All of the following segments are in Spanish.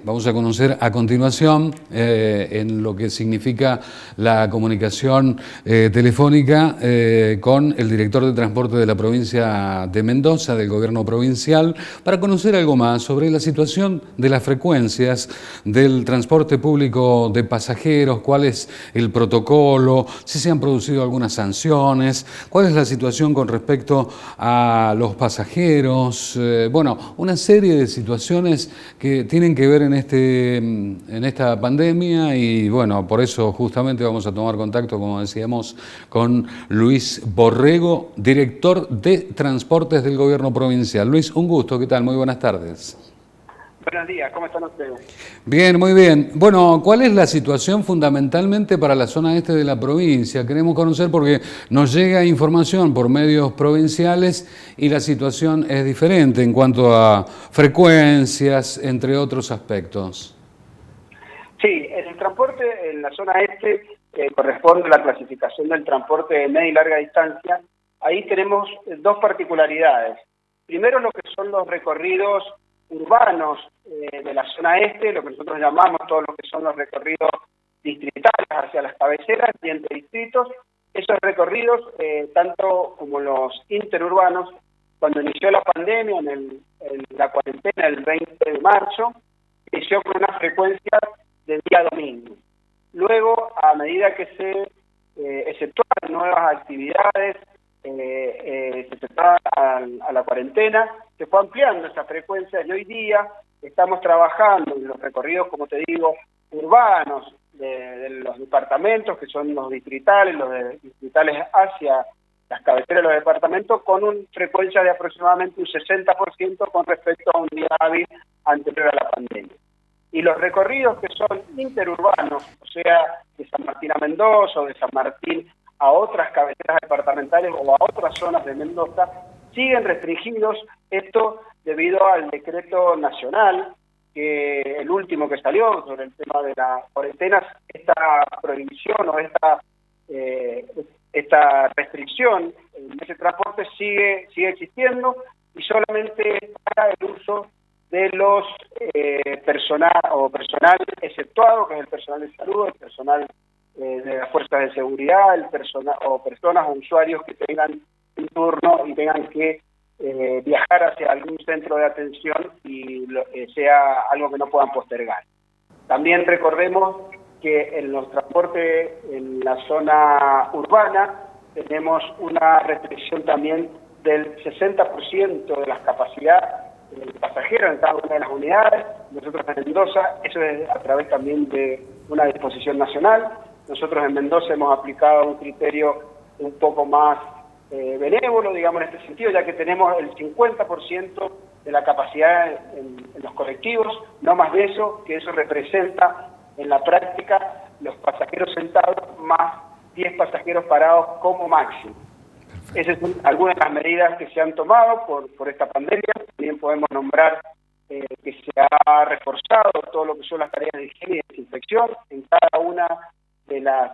Vamos a conocer a continuación en lo que significa la comunicación telefónica con el director de transporte de la provincia de Mendoza, del gobierno provincial, para conocer algo más sobre la situación de las frecuencias del transporte público de pasajeros, cuál es el protocolo, si se han producido algunas sanciones, cuál es la situación con respecto a los pasajeros, bueno, una serie de situaciones que tienen que ver en esta pandemia y bueno, por eso justamente vamos a tomar contacto, como decíamos, con Luis Borrego, director de Transportes del Gobierno Provincial. Luis, un gusto, ¿qué tal? Muy buenas tardes. Buenos días, ¿cómo están ustedes? Bien, muy bien. Bueno, ¿cuál es la situación fundamentalmente para la zona este de la provincia? Queremos conocer porque nos llega información por medios provinciales y la situación es diferente en cuanto a frecuencias, entre otros aspectos. Sí, en el transporte en la zona este corresponde a la clasificación del transporte de media y larga distancia. Ahí tenemos dos particularidades. Primero, lo que son los recorridos urbanos de la zona este, lo que nosotros llamamos todo lo que son los recorridos distritales hacia las cabeceras y entre distritos. Esos recorridos, tanto como los interurbanos, cuando inició la pandemia, en la cuarentena el 20 de marzo, inició con una frecuencia de día domingo. Luego, a medida que se exceptuaban nuevas actividades, se exceptuaba a la cuarentena, se fue ampliando esa frecuencia y hoy día estamos trabajando en los recorridos, como te digo, urbanos de los departamentos, que son los distritales hacia las cabeceras de los departamentos, con una frecuencia de aproximadamente un 60% con respecto a un día hábil anterior a la pandemia. Y los recorridos que son interurbanos, o sea, de San Martín a Mendoza o de San Martín a otras cabeceras departamentales o a otras zonas de Mendoza, siguen restringidos, esto debido al decreto nacional, que el último que salió sobre el tema de las cuarentenas, esta prohibición o esta restricción en ese transporte sigue existiendo y solamente para el uso de los personal exceptuado, que es el personal de salud, el personal de las fuerzas de seguridad, el personas o usuarios que tengan un turno y tengan que viajar hacia algún centro de atención y sea algo que no puedan postergar. También recordemos que en los transportes en la zona urbana tenemos una restricción también del 60% de las capacidades del pasajero en cada una de las unidades. Nosotros en Mendoza, eso es a través también de una disposición nacional. Nosotros en Mendoza hemos aplicado un criterio un poco más benévolo, digamos, en este sentido, ya que tenemos el 50% de la capacidad en los colectivos, no más de eso, que eso representa en la práctica los pasajeros sentados más 10 pasajeros parados como máximo. Esas son algunas de las medidas que se han tomado por esta pandemia. También podemos nombrar que se ha reforzado todo lo que son las tareas de higiene y desinfección en cada una de las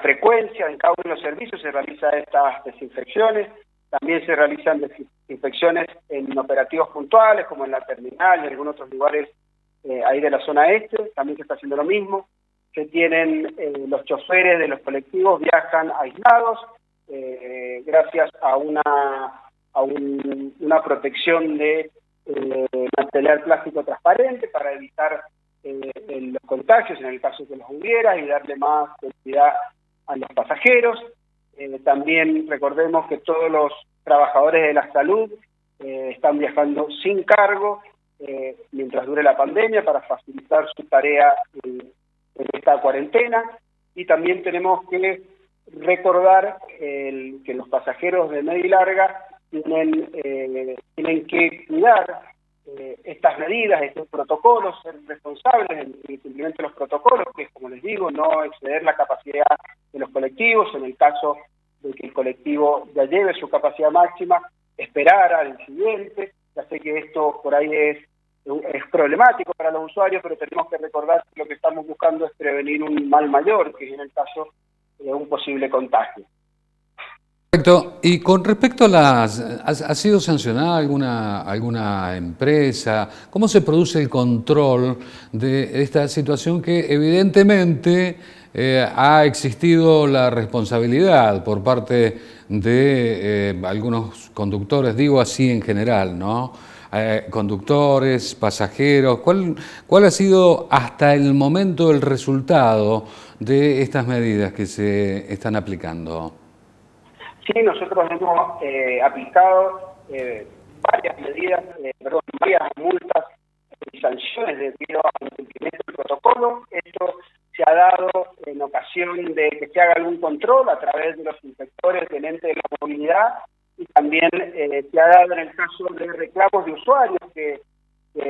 frecuencias, en cada uno de los servicios se realizan estas desinfecciones. También se realizan desinfecciones en operativos puntuales, como en la terminal y en algunos otros lugares ahí de la zona este. También se está haciendo lo mismo. Se tienen los choferes de los colectivos viajan aislados, gracias a una protección de material plástico transparente para evitar los contagios en el caso de las hubiera y darle más seguridad a los pasajeros. También recordemos que todos los trabajadores de la salud están viajando sin cargo mientras dure la pandemia para facilitar su tarea en esta cuarentena. Y también tenemos que recordar que los pasajeros de media y larga tienen que cuidar estas medidas, estos protocolos, ser responsables en el cumplimiento de los protocolos, que es, como les digo, no exceder la capacidad de los colectivos. En el caso de que el colectivo ya lleve su capacidad máxima, esperar al siguiente. Ya sé que esto por ahí es problemático para los usuarios, pero tenemos que recordar que lo que estamos buscando es prevenir un mal mayor, que es en el caso de un posible contagio. Perfecto. Y con respecto a ¿ha sido sancionada alguna empresa? ¿Cómo se produce el control de esta situación que evidentemente ha existido la responsabilidad por parte de algunos conductores, digo así en general, ¿no? Conductores, pasajeros, ¿cuál ha sido hasta el momento el resultado de estas medidas que se están aplicando? Sí, nosotros hemos aplicado varias medidas, varias multas y sanciones debido al incumplimiento del protocolo. Esto se ha dado en ocasión de que se haga algún control a través de los inspectores del ente de la movilidad y también se ha dado en el caso de reclamos de usuarios que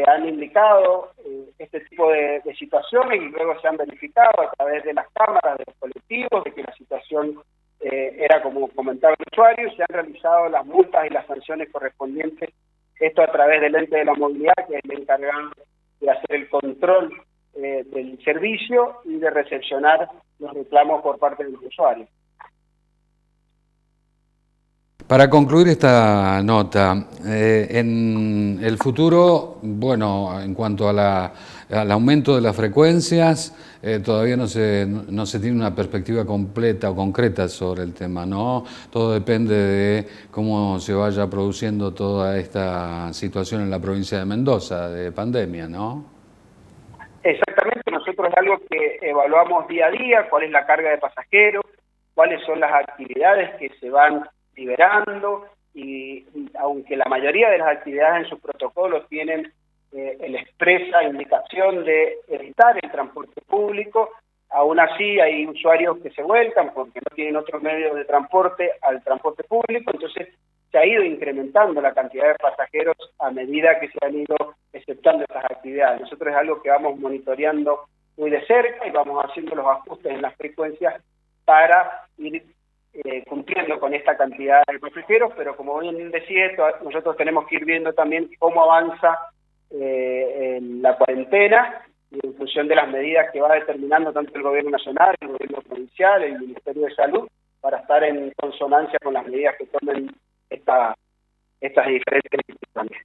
han indicado este tipo de situaciones y luego se han verificado a través de las cámaras de los colectivos de que la situación era como comentaba el usuario, y se han realizado las multas y las sanciones correspondientes, esto a través del ente de la movilidad, que es el encargado de hacer el control del servicio y de recepcionar los reclamos por parte de los usuarios. Para concluir esta nota, en el futuro, bueno, en cuanto a al aumento de las frecuencias, todavía no se tiene una perspectiva completa o concreta sobre el tema, ¿no? Todo depende de cómo se vaya produciendo toda esta situación en la provincia de Mendoza de pandemia, ¿no? Exactamente, nosotros es algo que evaluamos día a día, cuál es la carga de pasajeros, cuáles son las actividades que se van liberando y aunque la mayoría de las actividades en sus protocolos tienen el expresa indicación de evitar el transporte público, aún así hay usuarios que se vuelcan porque no tienen otro medio de transporte al transporte público, entonces se ha ido incrementando la cantidad de pasajeros a medida que se han ido exceptuando estas actividades. Nosotros es algo que vamos monitoreando muy de cerca y vamos haciendo los ajustes en las frecuencias para ir cumpliendo con esta cantidad de pasajeros, pero como bien decía esto, nosotros tenemos que ir viendo también cómo avanza en la cuarentena y en función de las medidas que va determinando tanto el gobierno nacional, el gobierno provincial, el Ministerio de Salud, para estar en consonancia con las medidas que tomen estas diferentes instituciones.